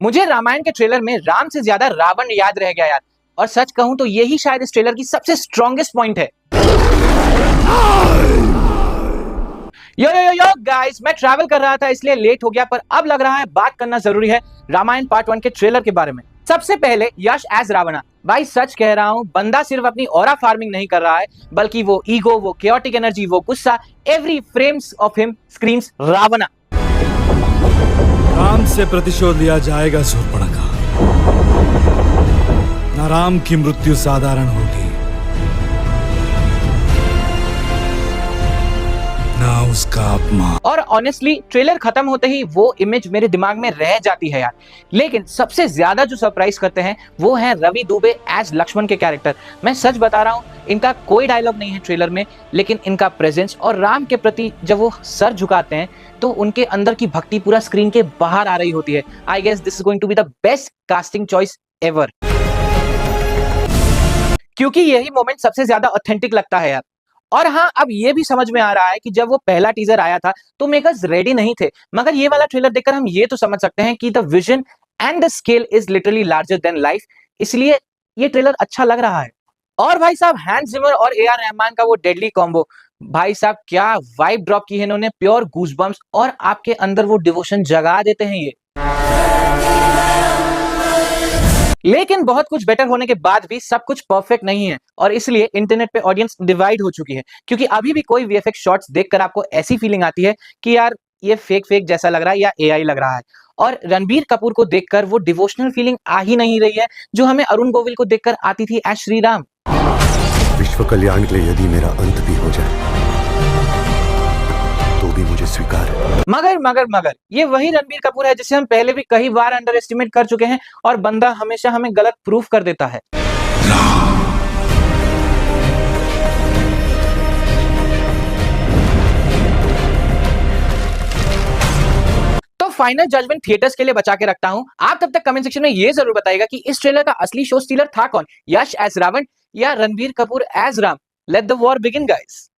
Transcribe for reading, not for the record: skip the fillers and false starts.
मुझे रामायण के ट्रेलर में राम से ज्यादा रावण याद रह गया यार। और सच कहूं तो यही शायद इस ट्रेलर की सबसे स्ट्रॉन्गेस्ट पॉइंट है। यो यो यो यो गाइस, मैं ट्रैवल कर रहा था इसलिए लेट हो गया, पर अब लग रहा है बात करना जरूरी है रामायण पार्ट 1 के ट्रेलर के बारे में। सबसे पहले यश एज रावणा। भाई सच कह रहा हूं, बंदा सिर्फ अपनी ऑरा फार्मिंग नहीं कर रहा है, बल्कि वो ईगो, वो केओटिक एनर्जी, वो गुस्सा, every frames of him screams Ravana. Ram से प्रतिशोध लिया जाएगा शूर्पणखा। ना राम की मृत्यु साधारण होगी, ना उसका अपमान। और ऑनेस्टली ट्रेलर खत्म होते ही वो इमेज मेरे दिमाग में रह जाती है यार। लेकिन सबसे ज्यादा जो सरप्राइज करते हैं वो है रवि दुबे एज लक्ष्मण के कैरेक्टर। मैं सच बता रहा हूं, इनका कोई डायलॉग नहीं है ट्रेलर में, लेकिन इनका प्रेजेंस और राम के प्रति जब वो सर झुकाते हैं तो उनके अंदर की भक्ति पूरा स्क्रीन के बाहर आ रही होती है। I guess this is going to be the best casting choice ever, क्योंकि यही मोमेंट सबसे ज्यादा ऑथेंटिक लगता है यार। और हाँ, अब ये भी समझ में आ रहा है कि जब वो पहला टीजर आया था तो मेकर्स रेडी नहीं थे, मगर ये वाला ट्रेलर देखकर हम ये तो समझ सकते हैं कि the vision and the scale is literally larger than life, इसलिए ये ट्रेलर अच्छा लग रहा है। और भाई साहब, हैंस जिमर और ए आर रहमान का वो डेडली कॉम्बो, भाई साहब क्या वाइब ड्रॉप की है इन्होंने, प्योर गूजबम्स, और आपके अंदर वो डिवोशन जगा देते हैं ये। लेकिन बहुत कुछ बेटर होने के बाद भी सब कुछ परफेक्ट नहीं है, और इसलिए इंटरनेट पे ऑडियंस डिवाइड हो चुकी है, क्योंकि अभी भी कोई वीएफएक्स शॉट्स देखकर आपको ऐसी फीलिंग आती है कि यार ये फेक फेक जैसा लग रहा है या एआई लग रहा है। और रणबीर कपूर को देखकर वो डिवोशनल फीलिंग आ ही नहीं रही है जो हमें अरुण गोविल को देखकर आती थी एज श्री राम। विश्व कल्याण के लिए यदि मेरा अंत भी हो जाए तो भी मुझे स्वीकार है। मगर ये वही रणबीर कपूर है जिसे हम पहले भी कई बार अंडर एस्टिमेट कर चुके हैं, और बंदा हमेशा हमें गलत प्रूफ कर देता है। तो फाइनल जजमेंट थिएटर्स के लिए बचा के रखता हूं। आप तब तक कमेंट सेक्शन में ये जरूर बताइएगा कि इस ट्रेलर का असली शो स्टीलर था कौन, यश एज रावण या Ranbir Kapoor as Ram. Let the war begin guys.